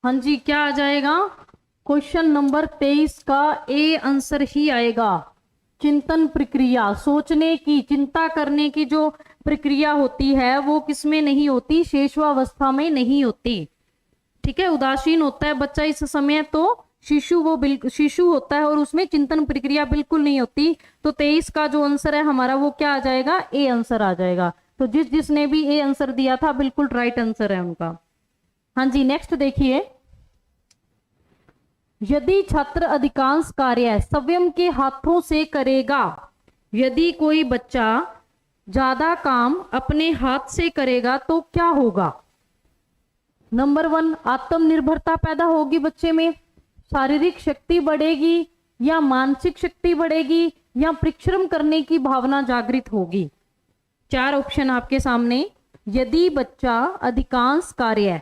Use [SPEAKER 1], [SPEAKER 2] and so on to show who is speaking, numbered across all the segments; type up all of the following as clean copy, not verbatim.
[SPEAKER 1] हाँ जी, क्या आ जाएगा? क्वेश्चन नंबर 23 का ए आंसर ही आएगा। चिंतन प्रक्रिया, सोचने की, चिंता करने की जो प्रक्रिया होती है वो किसमें नहीं होती? शेषवावस्था में नहीं होती। ठीक है, उदासीन होता है बच्चा इस समय, तो शिशु वो बिल्कुल शिशु होता है और उसमें चिंतन प्रक्रिया बिल्कुल नहीं होती। तो 23 का जो आंसर है हमारा वो क्या आ जाएगा? ए आंसर आ जाएगा। तो जिसने भी ए आंसर दिया था बिल्कुल राइट आंसर है उनका। हाँ जी, नेक्स्ट देखिए। यदि छात्र अधिकांश कार्य स्वयं के हाथों से करेगा, यदि कोई बच्चा ज्यादा काम अपने हाथ से करेगा तो क्या होगा? नंबर 1, आत्मनिर्भरता पैदा होगी बच्चे में, शारीरिक शक्ति बढ़ेगी, या मानसिक शक्ति बढ़ेगी, या परिश्रम करने की भावना जागृत होगी। 4 ऑप्शन आपके सामने। यदि बच्चा अधिकांश कार्य,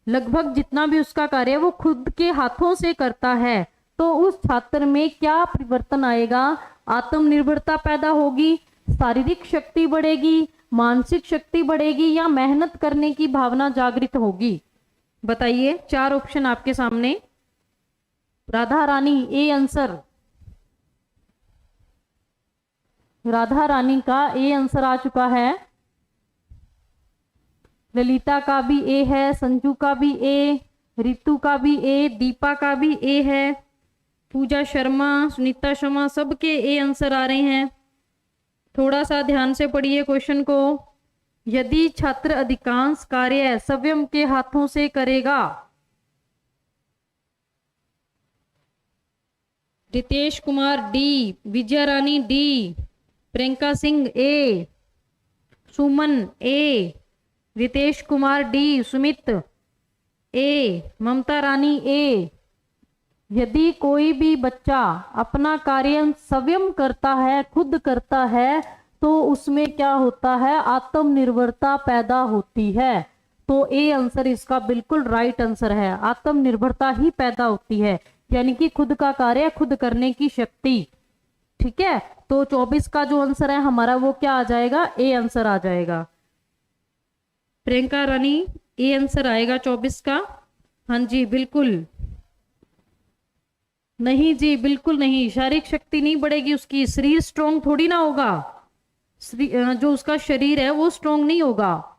[SPEAKER 1] लगभग जितना भी उसका कार्य वो खुद के हाथों से करता है, तो उस छात्र में क्या परिवर्तन आएगा? आत्मनिर्भरता पैदा होगी, शारीरिक शक्ति बढ़ेगी, मानसिक शक्ति बढ़ेगी, या मेहनत करने की भावना जागृत होगी? बताइए, 4 ऑप्शन आपके सामने। राधा रानी ए आंसर, राधा रानी का ए आंसर आ चुका है। ललिता का भी ए है, संजू का भी ए, रितु का भी ए, दीपा का भी ए है, पूजा शर्मा, सुनीता शर्मा, सबके ए आंसर आ रहे हैं। थोड़ा सा ध्यान से पढ़िए क्वेश्चन को। यदि छात्र अधिकांश कार्य स्वयं के हाथों से करेगा, रितेश कुमार डी, विजया रानी डी, प्रियंका सिंह ए, सुमन ए, रितेश कुमार डी, सुमित ए, ममता रानी ए। यदि कोई भी बच्चा अपना कार्य स्वयं करता है, खुद करता है, तो उसमें क्या होता है? आत्मनिर्भरता पैदा होती है। तो ए आंसर इसका बिल्कुल राइट आंसर है। आत्मनिर्भरता ही पैदा होती है, यानी कि खुद का कार्य खुद करने की शक्ति। ठीक है, तो 24 का जो आंसर है हमारा वो क्या आ जाएगा? ए आंसर आ जाएगा। प्रियंका रानी ए आंसर आएगा 24 का। हाँ जी, बिल्कुल नहीं जी, बिल्कुल नहीं। शारीरिक शक्ति नहीं बढ़ेगी उसकी, शरीर स्ट्रोंग थोड़ी ना होगा। जो उसका शरीर है वो स्ट्रोंग नहीं होगा।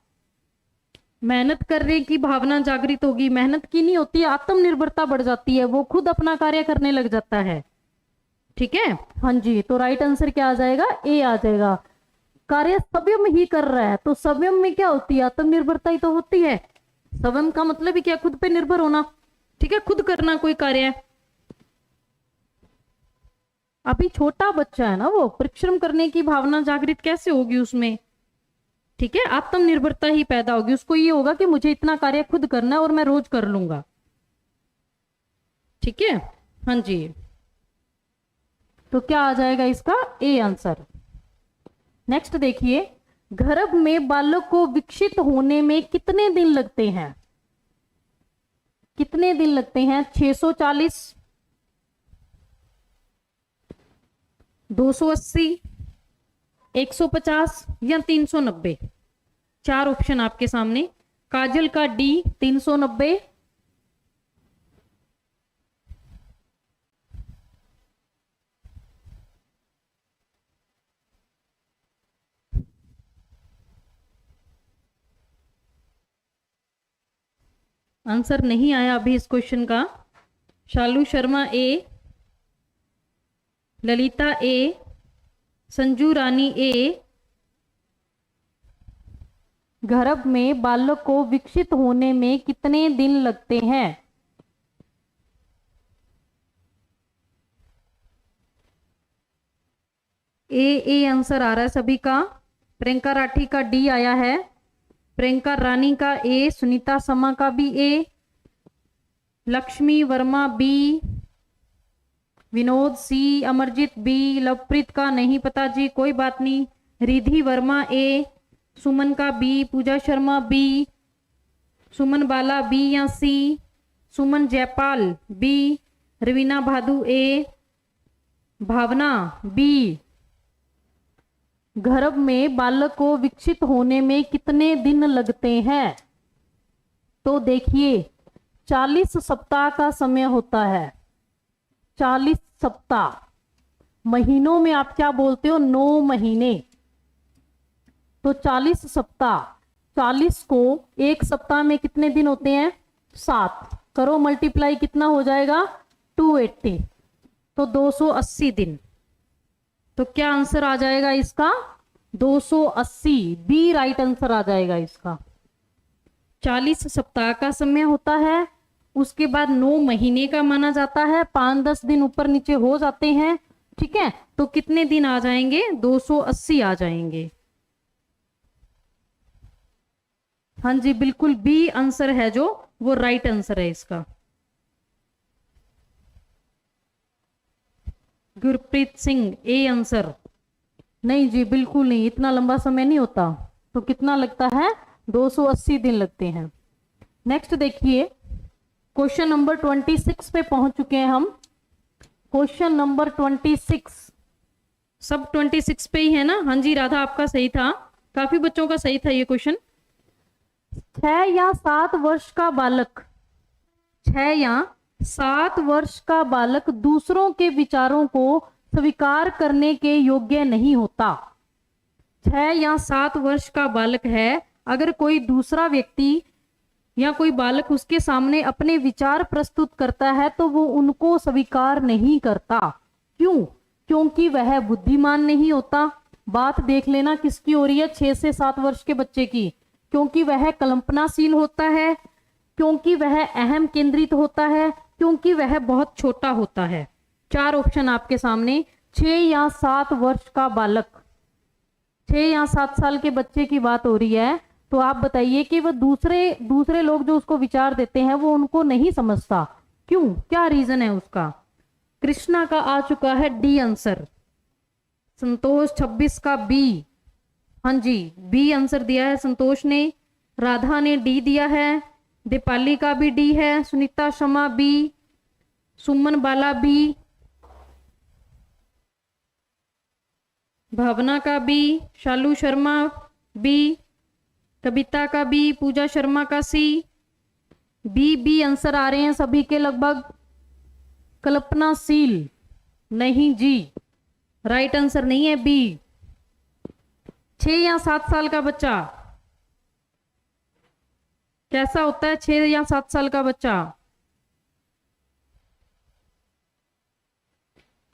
[SPEAKER 1] मेहनत करने की भावना जागृत होगी, मेहनत की नहीं होती, आत्मनिर्भरता बढ़ जाती है, वो खुद अपना कार्य करने लग जाता है। ठीक है, हाँ जी, तो राइट आंसर क्या आ जाएगा? ए आ जाएगा। कार्य स्वयं ही कर रहा है, तो स्वयं में क्या होती है? आत्मनिर्भरता ही तो होती है। स्वयं का मतलब ही क्या? खुद पे निर्भर होना। ठीक है, खुद करना कोई कार्य। अभी छोटा बच्चा है ना, वो परिश्रम करने की भावना जागृत कैसे होगी उसमें? ठीक है, आत्मनिर्भरता ही पैदा होगी। उसको ये होगा कि मुझे इतना कार्य खुद करना है और मैं रोज कर लूंगा। ठीक है, हाँ जी, तो क्या आ जाएगा इसका? A answer. नेक्स्ट देखिए, गर्भ में बालक को विकसित होने में कितने दिन लगते हैं? कितने दिन लगते हैं? 640, 280, 150, या 390? 4 ऑप्शन आपके सामने। काजल का डी 390, आंसर नहीं आया अभी इस क्वेश्चन का। शालू शर्मा ए, ललिता ए, संजू रानी ए। गर्भ में बालक को विकसित होने में कितने दिन लगते हैं? ए आंसर आ रहा है सभी का। प्रियंका राठी का डी आया है, प्रियंका रानी का ए, सुनीता शर्मा का भी ए, लक्ष्मी वर्मा बी, विनोद सी, अमरजीत बी, लवप्रीत का नहीं पता जी, कोई बात नहीं। रिधि वर्मा ए, सुमन का बी, पूजा शर्मा बी, सुमन बाला बी या सी, सुमन जयपाल बी, रवीना भादु ए, भावना बी। गर्भ में बालक को विकसित होने में कितने दिन लगते हैं? तो देखिए, 40 सप्ताह का समय होता है। 40 सप्ताह, महीनों में आप क्या बोलते हो? 9 महीने। तो 40 सप्ताह, 40 को एक सप्ताह में कितने दिन होते हैं? 7। करो मल्टीप्लाई, कितना हो जाएगा? 280, तो 280 दिन। तो क्या आंसर आ जाएगा इसका? 280। बी राइट आंसर आ जाएगा इसका। 40 सप्ताह का समय होता है, उसके बाद 9 महीने का माना जाता है, 5-10 दिन ऊपर नीचे हो जाते हैं, ठीक है। तो कितने दिन आ जाएंगे? 280 आ जाएंगे। हाँ जी बिल्कुल, बी आंसर है जो वो राइट आंसर है इसका। Gurpreet Singh, A answer. नहीं जी बिल्कुल नहीं, इतना लंबा समय नहीं होता। तो कितना लगता है? 280 दिन लगते हैं। नेक्स्ट देखिए, क्वेश्चन नंबर 26 पे पहुंच चुके हैं हम। क्वेश्चन नंबर 26, सब 26 पे ही है ना? हाँ जी राधा, आपका सही था, काफी बच्चों का सही था ये क्वेश्चन। 6 या 7 वर्ष का बालक, 6 या 7 वर्ष का बालक दूसरों के विचारों को स्वीकार करने के योग्य नहीं होता। 6 या 7 वर्ष का बालक है, अगर कोई दूसरा व्यक्ति या कोई बालक उसके सामने अपने विचार प्रस्तुत करता है तो वो उनको स्वीकार नहीं करता। क्यों? क्योंकि वह बुद्धिमान नहीं होता। बात देख लेना किसकी हो रही है? 6 से 7 वर्ष के बच्चे की। क्योंकि वह कल्पनाशील होता है, क्योंकि वह अहम केंद्रित होता है, क्योंकि वह बहुत छोटा होता है। 4 ऑप्शन आपके सामने। 6 या 7 वर्ष का बालक, 6 या 7 साल के बच्चे की बात हो रही है, तो आप बताइए कि वह दूसरे लोग जो उसको विचार देते हैं वो उनको नहीं समझता। क्यों? क्या रीजन है उसका? कृष्णा का आ चुका है डी आंसर। संतोष 26 का बी। हाँ जी बी आंसर दिया है संतोष ने। राधा ने डी दिया है, दीपाली का भी डी है, सुनीता शर्मा बी, सुमन बाला बी, भावना का बी, शालू शर्मा बी, कविता का बी, पूजा शर्मा का सी। बी आंसर आ रहे हैं सभी के लगभग। कल्पनाशील नहीं जी, राइट आंसर नहीं है बी। 6 या 7 साल का बच्चा कैसा होता है? 6 या 7 साल का बच्चा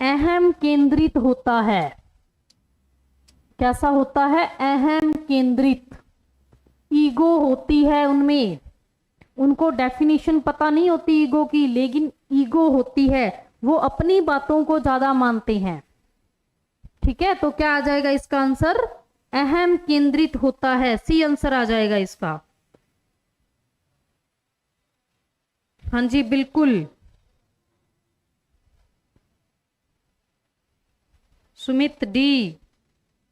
[SPEAKER 1] अहम केंद्रित होता है। कैसा होता है? अहम केंद्रित। ईगो होती है उनमें, उनको डेफिनेशन पता नहीं होती ईगो की, लेकिन ईगो होती है, वो अपनी बातों को ज्यादा मानते हैं, ठीक है। तो क्या आ जाएगा इसका आंसर? अहम केंद्रित होता है, सी आंसर आ जाएगा इसका। हाँ जी बिल्कुल। सुमित डी।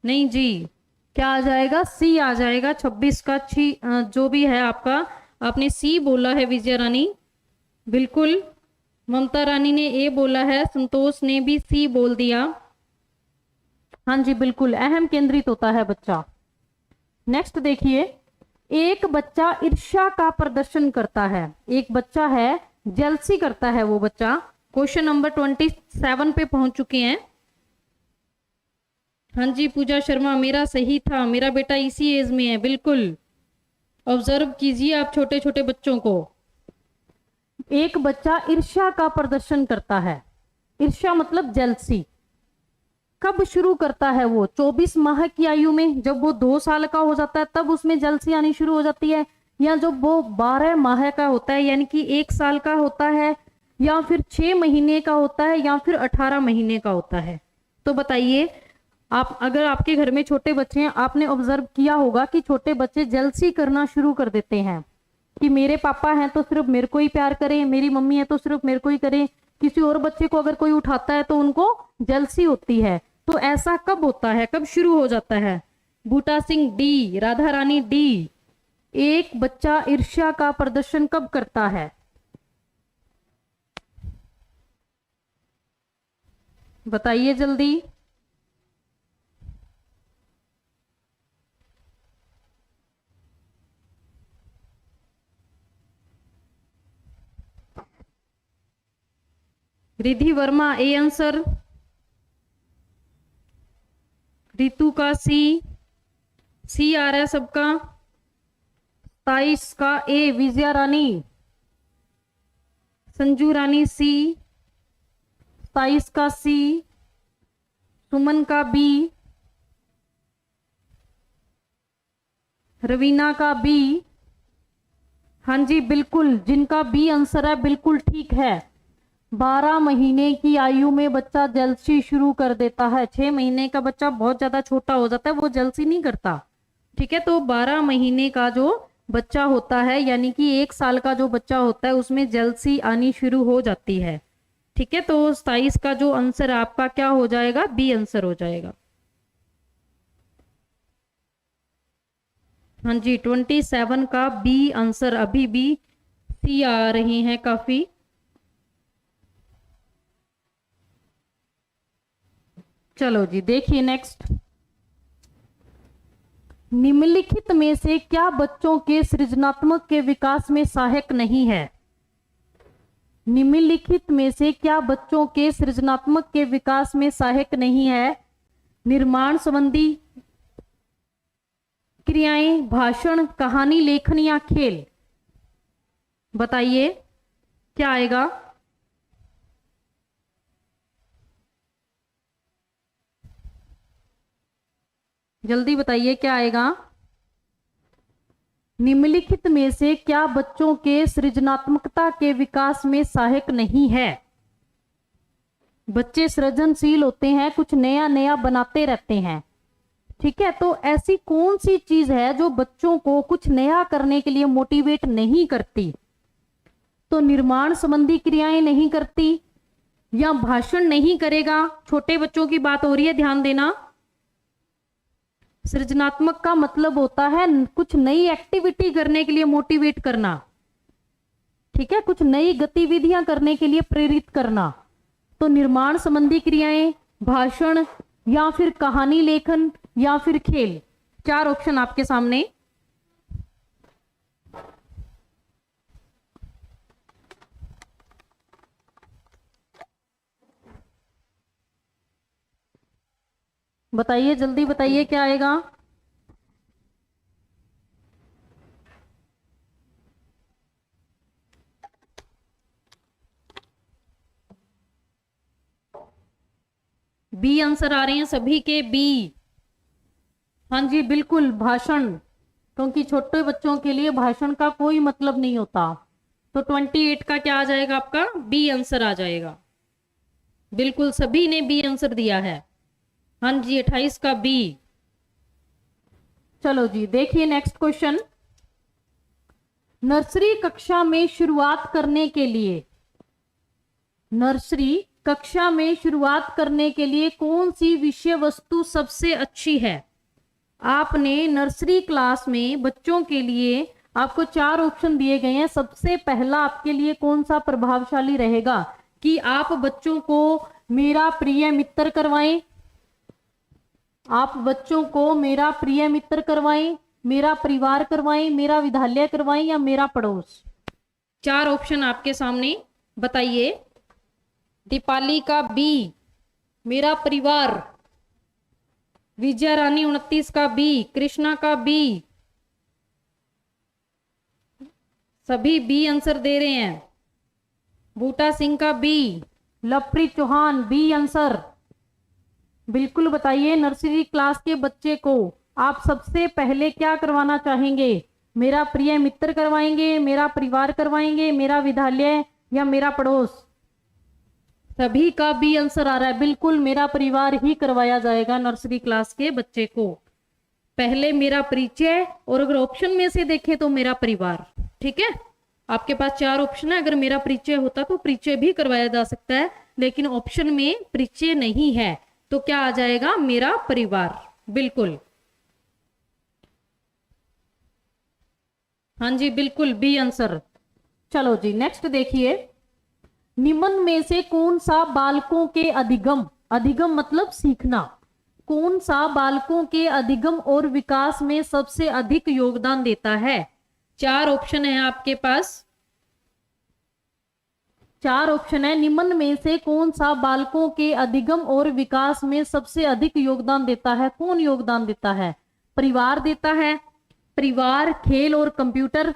[SPEAKER 1] नहीं जी, क्या आ जाएगा? सी आ जाएगा। 26 का जो भी है आपका, आपने सी बोला है विजया रानी, बिल्कुल। ममता रानी ने ए बोला है, संतोष ने भी सी बोल दिया। हाँ जी बिल्कुल, अहम केंद्रित होता है बच्चा। नेक्स्ट देखिए, एक बच्चा ईर्ष्या का प्रदर्शन करता है। एक बच्चा है, जेलसी करता है वो बच्चा। क्वेश्चन नंबर 27 पे पहुंच चुके हैं। हाँ जी पूजा शर्मा, मेरा सही था, मेरा बेटा इसी एज में है, बिल्कुल। ऑब्जर्व कीजिए आप छोटे छोटे बच्चों को। एक बच्चा ईर्ष्या का प्रदर्शन करता है। ईर्ष्या मतलब जेलसी। कब शुरू करता है वो? 24 माह की आयु में, जब वो 2 साल का हो जाता है तब उसमें जेलसी आनी शुरू हो जाती है, या जब वो 12 माह का होता है यानी कि 1 साल का होता है, या फिर 6 महीने का होता है, या फिर 18 महीने का होता है? तो बताइए आप, अगर आपके घर में छोटे बच्चे हैं, आपने ऑब्जर्व किया होगा कि छोटे बच्चे जेलसी करना शुरू कर देते हैं कि मेरे पापा हैं तो सिर्फ मेरे को ही प्यार करें, मेरी मम्मी है तो सिर्फ मेरे को ही करें, किसी और बच्चे को अगर कोई उठाता है तो उनको जेलसी होती है। तो ऐसा कब होता है, कब शुरू हो जाता है? बूटा सिंह डी, राधा रानी डी। एक बच्चा ईर्ष्या का प्रदर्शन कब करता है? बताइए जल्दी। रिधि वर्मा ए आंसर, रितु का सी आ रहा है सबका, 27 का ए, विजया रानी, संजू रानी सी, 27 का सी, सुमन का बी, रवीना का बी। हाँ जी बिल्कुल, जिनका बी आंसर है बिल्कुल ठीक है। 12 महीने की आयु में बच्चा जलसी शुरू कर देता है। 6 महीने का बच्चा बहुत ज्यादा छोटा हो जाता है, वो जलसी नहीं करता। ठीक है, तो 12 महीने का जो बच्चा होता है, यानी कि 1 साल का जो बच्चा होता है, उसमें जलसी आनी शुरू हो जाती है। ठीक है, तो 27 का जो आंसर आपका क्या हो जाएगा, बी आंसर हो जाएगा। हाँ जी 27 का बी आंसर, अभी भी सी आ रही हैं काफी। चलो जी देखिए नेक्स्ट, निम्नलिखित में से क्या बच्चों के सृजनात्मक के विकास में सहायक नहीं है? निम्नलिखित में से क्या बच्चों के सृजनात्मक के विकास में सहायक नहीं है? निर्माण संबंधी क्रियाएं, भाषण, कहानी लेखन या खेल? बताइए क्या आएगा। जल्दी बताइए क्या आएगा। निम्नलिखित में से क्या बच्चों के सृजनात्मकता के विकास में सहायक नहीं है? बच्चे सृजनशील होते हैं, कुछ नया नया बनाते रहते हैं। ठीक है, तो ऐसी कौन सी चीज है जो बच्चों को कुछ नया करने के लिए मोटिवेट नहीं करती? तो निर्माण संबंधी क्रियाएं नहीं करती, या भाषण नहीं करेगा। छोटे बच्चों की बात हो रही है, ध्यान देना। सृजनात्मक का मतलब होता है कुछ नई एक्टिविटी करने के लिए मोटिवेट करना। ठीक है, कुछ नई गतिविधियां करने के लिए प्रेरित करना। तो निर्माण संबंधी क्रियाएं, भाषण, या फिर कहानी लेखन, या फिर खेल। 4 ऑप्शन आपके सामने। बताइए जल्दी बताइए क्या आएगा। बी आंसर आ रहे हैं सभी के, बी। हाँ जी बिल्कुल, भाषण, क्योंकि छोटे बच्चों के लिए भाषण का कोई मतलब नहीं होता। तो 28 का क्या आ जाएगा आपका, बी आंसर आ जाएगा। बिल्कुल सभी ने बी आंसर दिया है। हाँ जी 28 का बी। चलो जी देखिए नेक्स्ट क्वेश्चन, नर्सरी कक्षा में शुरुआत करने के लिए, नर्सरी कक्षा में शुरुआत करने के लिए कौन सी विषय वस्तु सबसे अच्छी है? आपने नर्सरी क्लास में बच्चों के लिए आपको 4 ऑप्शन दिए गए हैं। सबसे पहला आपके लिए कौन सा प्रभावशाली रहेगा कि आप बच्चों को मेरा प्रिय मित्र करवाएं, आप बच्चों को मेरा प्रिय मित्र करवाएं, मेरा परिवार करवाएं, मेरा विद्यालय करवाएं, या मेरा पड़ोस? 4 ऑप्शन आपके सामने, बताइए। दीपाली का बी, मेरा परिवार। विजया रानी 29 का बी, कृष्णा का बी। सभी बी आंसर दे रहे हैं। बूटा सिंह का B, Lovepreet Chauhan B answer. बिल्कुल बताइए, नर्सरी क्लास के बच्चे को आप सबसे पहले क्या करवाना चाहेंगे? मेरा प्रिय मित्र करवाएंगे, मेरा परिवार करवाएंगे, मेरा विद्यालय, या मेरा पड़ोस? सभी का बी आंसर आ रहा है। बिल्कुल मेरा परिवार ही करवाया जाएगा नर्सरी क्लास के बच्चे को। पहले मेरा परिचय, और अगर ऑप्शन में से देखें तो मेरा परिवार। ठीक है, आपके पास 4 ऑप्शन है। अगर मेरा परिचय होता तो परिचय भी करवाया जा सकता है, लेकिन ऑप्शन में परिचय नहीं है, तो क्या आ जाएगा, मेरा परिवार। बिल्कुल, हाँ जी बिल्कुल बी आंसर। चलो जी नेक्स्ट देखिए, निम्न में से कौन सा बालकों के अधिगम, अधिगम मतलब सीखना, कौन सा बालकों के अधिगम और विकास में सबसे अधिक योगदान देता है? 4 ऑप्शन है आपके पास। चार ऑप्शन है, निम्न में से कौन सा बालकों के अधिगम और विकास में सबसे अधिक योगदान देता है? कौन योगदान देता है? परिवार देता है, परिवार, खेल और कंप्यूटर।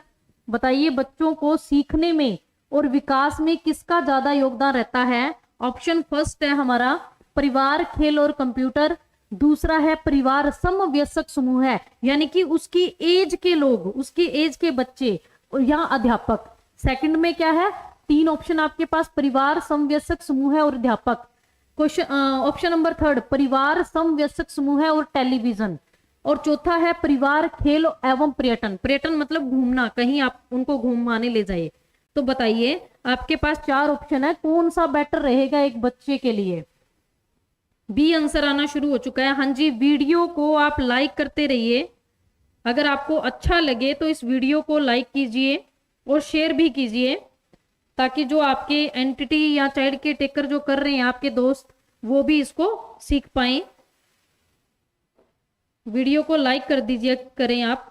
[SPEAKER 1] बताइए बच्चों को सीखने में और विकास में किसका ज्यादा योगदान रहता है? ऑप्शन फर्स्ट है हमारा परिवार, खेल और कंप्यूटर। दूसरा है परिवार समवयस्क समूह है, यानी कि उसकी एज के लोग, उसकी एज के बच्चे या अध्यापक। सेकंड में क्या है? तीन ऑप्शन आपके पास, परिवार, समवयस्क समूह है और अध्यापक। क्वेश्चन ऑप्शन नंबर थर्ड परिवार, समवयस्क समूह है और टेलीविजन। और चौथा है परिवार, खेल एवं पर्यटन। पर्यटन मतलब घूमना, कहीं आप उनको घुमाने ले जाइए। तो बताइए आपके पास चार ऑप्शन है, कौन सा बेटर रहेगा एक बच्चे के लिए? बी आंसर आना शुरू हो चुका है। हाँ जी, वीडियो को आप लाइक करते रहिए। अगर आपको अच्छा लगे तो इस वीडियो को लाइक कीजिए और शेयर भी कीजिए, ताकि जो आपके एंटिटी या चाइल्ड के टेकर जो कर रहे हैं आपके दोस्त, वो भी इसको सीख पाए। वीडियो को लाइक कर दीजिए, करें आप।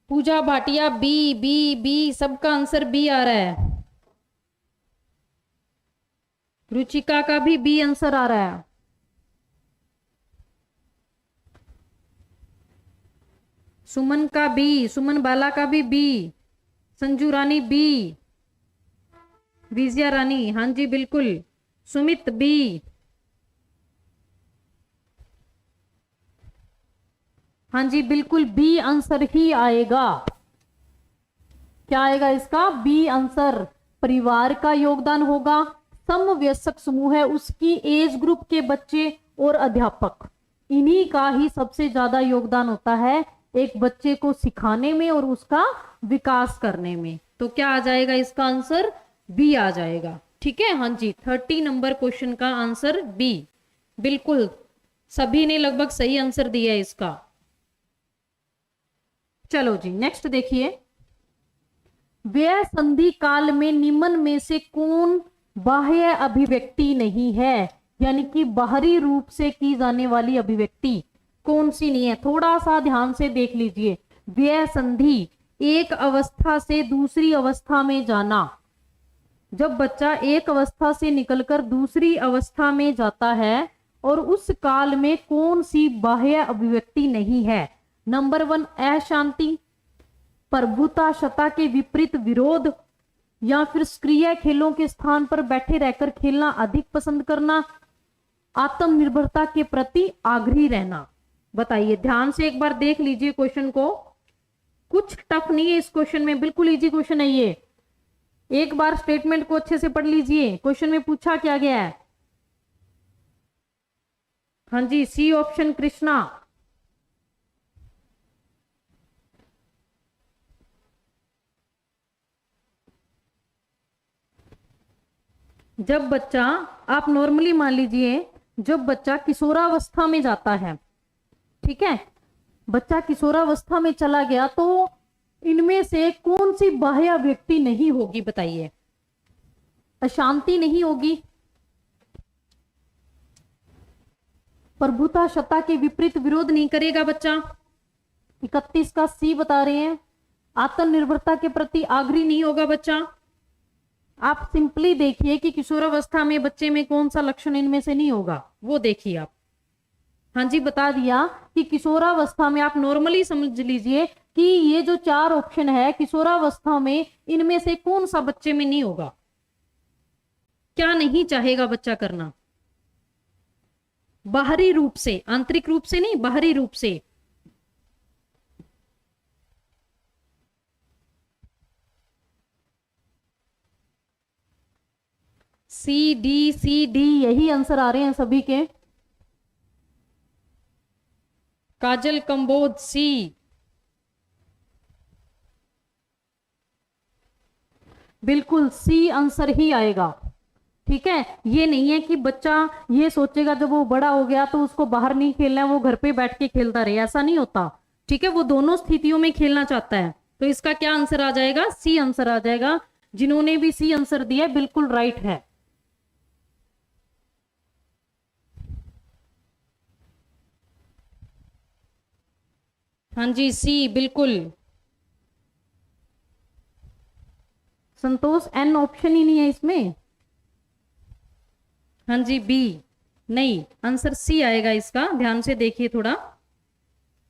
[SPEAKER 1] पूजा भाटिया बी बी बी, सबका आंसर बी आ रहा है। रुचिका का भी बी आंसर आ रहा है। सुमन का बी, सुमन बाला का भी बी। संजू रानी बी, विजया रानी हाँ जी बिल्कुल। सुमित बी, हाँ जी बिल्कुल बी आंसर ही आएगा। क्या आएगा इसका? B answer. परिवार का योगदान होगा, समवयस्क समूह है, उसकी एज ग्रुप के बच्चे और अध्यापक, इन्हीं का ही सबसे ज्यादा योगदान होता है एक बच्चे को सिखाने में और उसका विकास करने में। तो क्या आ जाएगा इसका आंसर? बी आ जाएगा। ठीक है, हाँ जी 30 नंबर क्वेश्चन का आंसर बी। बिल्कुल सभी ने लगभग सही आंसर दिया है इसका। चलो जी नेक्स्ट देखिए, व्यय संधि काल में निम्न में से कौन बाह्य अभिव्यक्ति नहीं है? यानी कि बाहरी रूप से की जाने वाली अभिव्यक्ति कौन सी नहीं है? थोड़ा सा ध्यान से देख लीजिए। व्यय संधि, एक अवस्था से दूसरी अवस्था में जाना। जब बच्चा एक अवस्था से निकलकर दूसरी अवस्था में जाता है और उस काल में कौन सी बाह्य अभिव्यक्ति नहीं है? नंबर 1 अशांति, प्रभुताशता के विपरीत विरोध, या फिर सक्रिय खेलों के स्थान पर बैठे रहकर खेलना अधिक पसंद करना, आत्मनिर्भरता के प्रति आग्रही रहना। बताइए, ध्यान से एक बार देख लीजिए क्वेश्चन को, कुछ टफ नहीं है इस क्वेश्चन में, बिल्कुल इजी क्वेश्चन है ये। एक बार स्टेटमेंट को अच्छे से पढ़ लीजिए, क्वेश्चन में पूछा क्या गया है। हाँ जी, सी ऑप्शन कृष्णा। जब बच्चा, आप नॉर्मली मान लीजिए, जब बच्चा किशोरावस्था में जाता है, ठीक है, बच्चा किशोरावस्था में चला गया तो इनमें से कौन सी बाह्य व्यक्ति नहीं होगी? बताइए। अशांति नहीं होगी, प्रभुताशता के विपरीत विरोध नहीं करेगा बच्चा, 31 का सी बता रहे हैं, आत्मनिर्भरता के प्रति आग्रही नहीं होगा बच्चा। आप सिंपली देखिए कि किशोरावस्था में बच्चे में कौन सा लक्षण इनमें से नहीं होगा, वो देखिए आप। हाँ जी, बता दिया कि किशोरावस्था में, आप नॉर्मली समझ लीजिए कि ये जो चार ऑप्शन है किशोरावस्था में, इनमें से कौन सा बच्चे में नहीं होगा? क्या नहीं चाहेगा बच्चा करना? बाहरी रूप से, आंतरिक रूप से नहीं, बाहरी रूप से। सी डी यही आंसर आ रहे हैं सभी के। काजल कंबोज सी। बिल्कुल सी आंसर ही आएगा। ठीक है, ये नहीं है कि बच्चा ये सोचेगा जब वो बड़ा हो गया तो उसको बाहर नहीं खेलना है, वो घर पे बैठ के खेलता रहे, ऐसा नहीं होता। ठीक है, वो दोनों स्थितियों में खेलना चाहता है। तो इसका क्या आंसर आ जाएगा? सी आंसर आ जाएगा। जिन्होंने भी सी आंसर दिया बिल्कुल राइट है। हाँ जी, सी बिल्कुल। संतोष, एन ऑप्शन ही नहीं है इसमें। हाँ जी, बी नहीं, आंसर सी आएगा इसका, ध्यान से देखिए थोड़ा।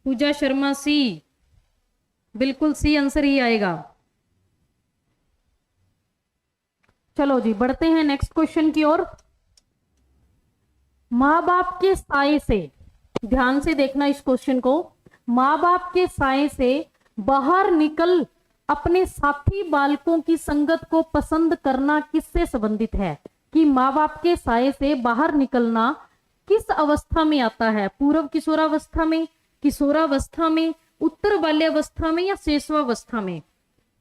[SPEAKER 1] पूजा शर्मा सी, बिल्कुल सी आंसर ही आएगा। चलो जी, बढ़ते हैं नेक्स्ट क्वेश्चन की ओर। माँ बाप के साए से, ध्यान से देखना इस क्वेश्चन को, माँ बाप के साए से बाहर निकल अपने साथी बालकों की संगत को पसंद करना किससे संबंधित है? कि माँ बाप के साए से बाहर निकलना किस अवस्था में आता है? पूर्व किशोरावस्था में, किशोरावस्था में, उत्तर बाल्यावस्था में या शेषवावस्था में?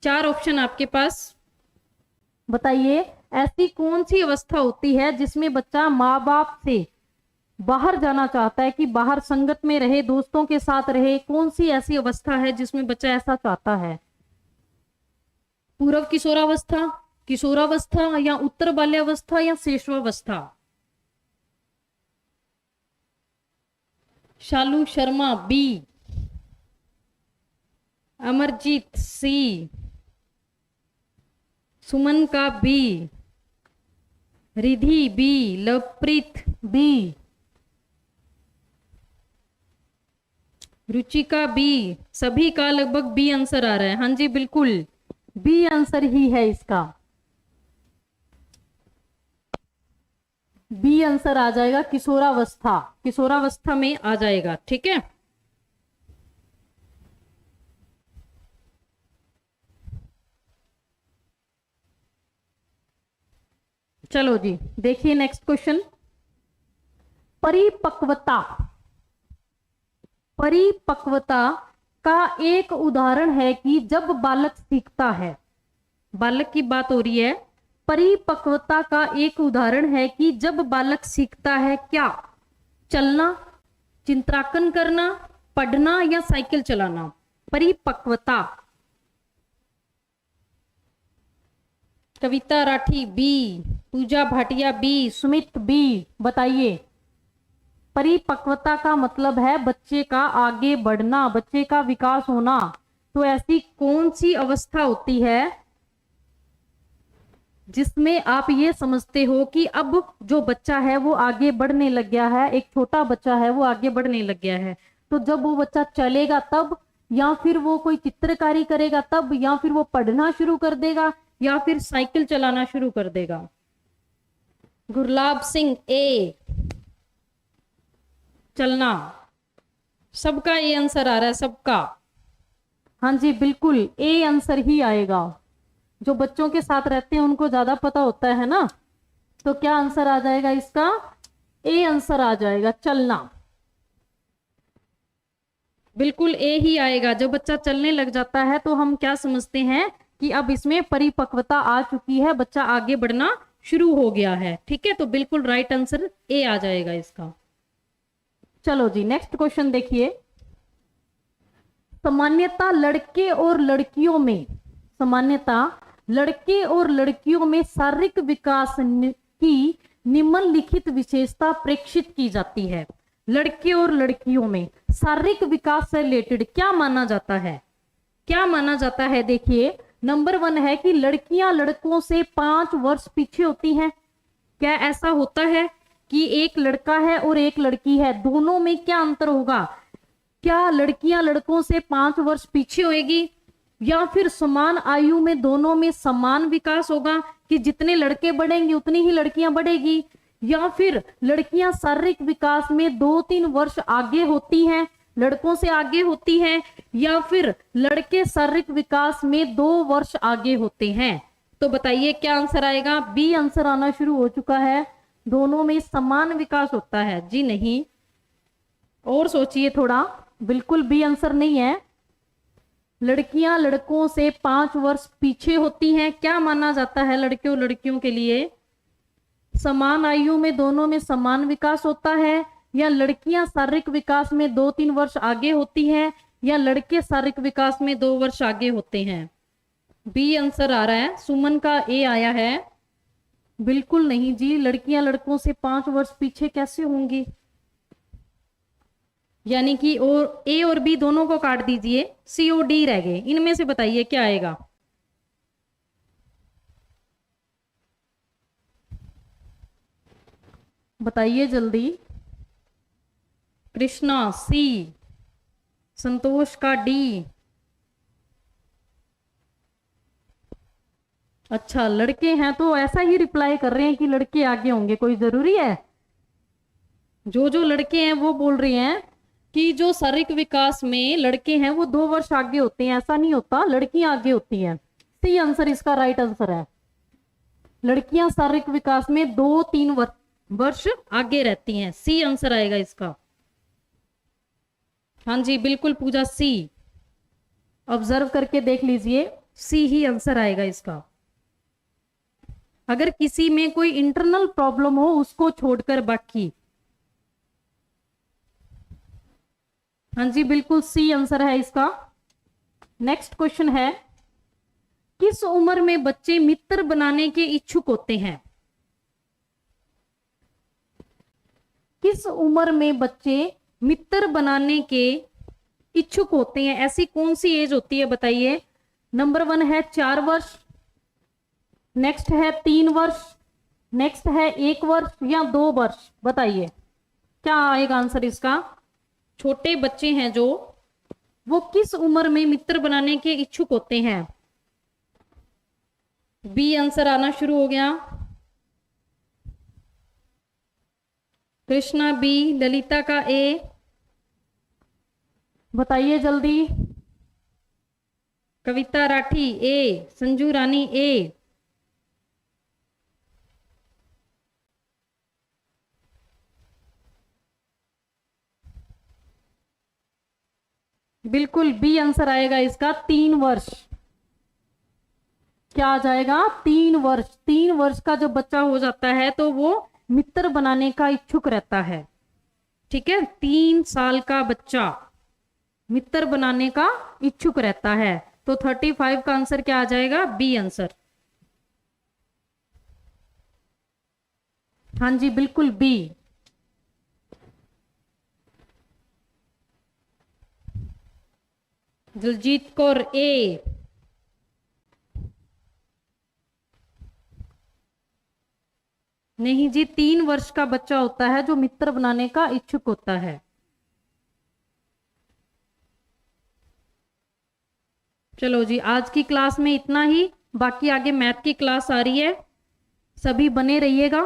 [SPEAKER 1] 4 ऑप्शन आपके पास, बताइए ऐसी कौन सी अवस्था होती है जिसमें बच्चा माँ बाप से बाहर जाना चाहता है, कि बाहर संगत में रहे, दोस्तों के साथ रहे? कौन सी ऐसी अवस्था है जिसमें बच्चा ऐसा चाहता है? पूर्व किशोरावस्था, किशोरावस्था या उत्तर बाल्यावस्था या शेषवावस्था? शालू शर्मा बी, अमरजीत सी, सुमन का B, Ridhi B, Lovepreet B, Ruchika B, सभी का लगभग बी आंसर आ रहा है। हाँ जी बिल्कुल, बी आंसर ही है इसका, बी आंसर आ जाएगा, किशोरावस्था, किशोरावस्था में आ जाएगा। ठीक है, चलो जी देखिए नेक्स्ट क्वेश्चन। परिपक्वता, परिपक्वता का एक उदाहरण है कि जब बालक सीखता है, बालक की बात हो रही है। परिपक्वता का एक उदाहरण है कि जब बालक सीखता है क्या? चलना, चित्रांकन करना, पढ़ना या साइकिल चलाना? परिपक्वता। कविता राठी बी, पूजा भाटिया बी, सुमित बी, बताइए। परिपक्वता का मतलब है बच्चे का आगे बढ़ना, बच्चे का विकास होना। तो ऐसी कौन सी अवस्था होती है जिसमें आप ये समझते हो कि अब जो बच्चा है वो आगे बढ़ने लग गया है, एक छोटा बच्चा है वो आगे बढ़ने लग गया है? तो जब वो बच्चा चलेगा तब, या फिर वो कोई चित्रकारी करेगा तब, या फिर वो पढ़ना शुरू कर देगा, या फिर साइकिल चलाना शुरू कर देगा? गुरलाब सिंह ए, चलना। सबका ए आंसर आ रहा है, सबका। हाँ जी बिल्कुल, ए आंसर ही आएगा। जो बच्चों के साथ रहते हैं उनको ज्यादा पता होता है ना, तो क्या आंसर आ जाएगा इसका? ए आंसर आ जाएगा, चलना। बिल्कुल ए ही आएगा। जब बच्चा चलने लग जाता है तो हम क्या समझते हैं कि अब इसमें परिपक्वता आ चुकी है, बच्चा आगे बढ़ना शुरू हो गया है। ठीक है, तो बिल्कुल राइट आंसर ए आ जाएगा इसका। चलो जी नेक्स्ट क्वेश्चन देखिए। सामान्यता लड़के और लड़कियों में, सामान्यता लड़के और लड़कियों में शारीरिक विकास की निम्नलिखित विशेषता प्रेक्षित की जाती है। लड़के और लड़कियों में शारीरिक विकास से रिलेटेड क्या माना जाता है? क्या माना जाता है? देखिए, नंबर 1 है कि लड़कियां लड़कों से 5 वर्ष पीछे होती हैं। क्या ऐसा होता है कि एक लड़का है और एक लड़की है, दोनों में क्या अंतर होगा? क्या लड़कियां लड़कों से 5 वर्ष पीछे होएगी, या फिर समान आयु में दोनों में समान विकास होगा कि जितने लड़के बढ़ेंगे उतनी ही लड़कियां बढ़ेगी, या फिर लड़कियां शारीरिक विकास में 2-3 वर्ष आगे होती हैं, लड़कों से आगे होती हैं, या फिर लड़के शारीरिक विकास में 2 वर्ष आगे होते हैं? तो बताइए क्या आंसर आएगा? बी आंसर आना शुरू हो चुका है, दोनों में समान विकास होता है। जी नहीं, और सोचिए थोड़ा, बिल्कुल बी आंसर नहीं है। लड़कियां लड़कों से 5 वर्ष पीछे होती हैं। क्या माना जाता है लड़के और लड़कियों के लिए? समान आयु में दोनों में समान विकास होता है, या लड़कियां शारीरिक विकास में 2-3 वर्ष आगे होती हैं, या लड़के शारीरिक विकास में 2 वर्ष आगे होते हैं? बी आंसर आ रहा है, सुमन का ए आया है। बिल्कुल नहीं जी, लड़कियां लड़कों से 5 वर्ष पीछे कैसे होंगी? यानी कि और ए और बी दोनों को काट दीजिए, सी और डी रह गए। इनमें से बताइए क्या आएगा? बताइए जल्दी। कृष्णा सी, संतोष का डी। अच्छा, लड़के हैं तो ऐसा ही रिप्लाई कर रहे हैं कि लड़के आगे होंगे, कोई जरूरी है? जो जो लड़के हैं वो बोल रहे हैं कि जो शारीरिक विकास में लड़के हैं वो 2 वर्ष आगे होते हैं। ऐसा नहीं होता, लड़कियां आगे होती हैं। सी आंसर इसका राइट आंसर है। लड़कियां शारीरिक विकास में 2-3 वर्ष आगे रहती हैं। सी आंसर आएगा इसका। हाँ जी बिल्कुल पूजा, सी। ऑब्जर्व करके देख लीजिए, सी ही आंसर आएगा इसका। अगर किसी में कोई इंटरनल प्रॉब्लम हो उसको छोड़कर बाकी। हाँ जी बिल्कुल सी आंसर है इसका। नेक्स्ट क्वेश्चन है, किस उम्र में बच्चे मित्र बनाने के इच्छुक होते हैं? किस उम्र में बच्चे मित्र बनाने के इच्छुक होते हैं? ऐसी कौन सी एज होती है बताइए। नंबर 1 है 4 वर्ष, नेक्स्ट है 3 वर्ष, नेक्स्ट है 1 वर्ष या 2 वर्ष। बताइए क्या आएगा आंसर इसका। छोटे बच्चे हैं जो, वो किस उम्र में मित्र बनाने के इच्छुक होते हैं? बी आंसर आना शुरू हो गया। कृष्णा बी, ललिता का ए। बताइए जल्दी। कविता राठी ए, संजू रानी ए। बिल्कुल बी आंसर आएगा इसका, 3 वर्ष। क्या आ जाएगा? 3 वर्ष। 3 वर्ष का जो बच्चा हो जाता है तो वो मित्र बनाने का इच्छुक रहता है। ठीक है, 3 साल का बच्चा मित्र बनाने का इच्छुक रहता है। तो 35 का आंसर क्या आ जाएगा? B answer. हाँ जी बिल्कुल बी। दिलजीत कौर ए। नहीं जी, 3 वर्ष का बच्चा होता है जो मित्र बनाने का इच्छुक होता है। चलो जी, आज की क्लास में इतना ही। बाकी आगे मैथ की क्लास आ रही है, सभी बने रहिएगा।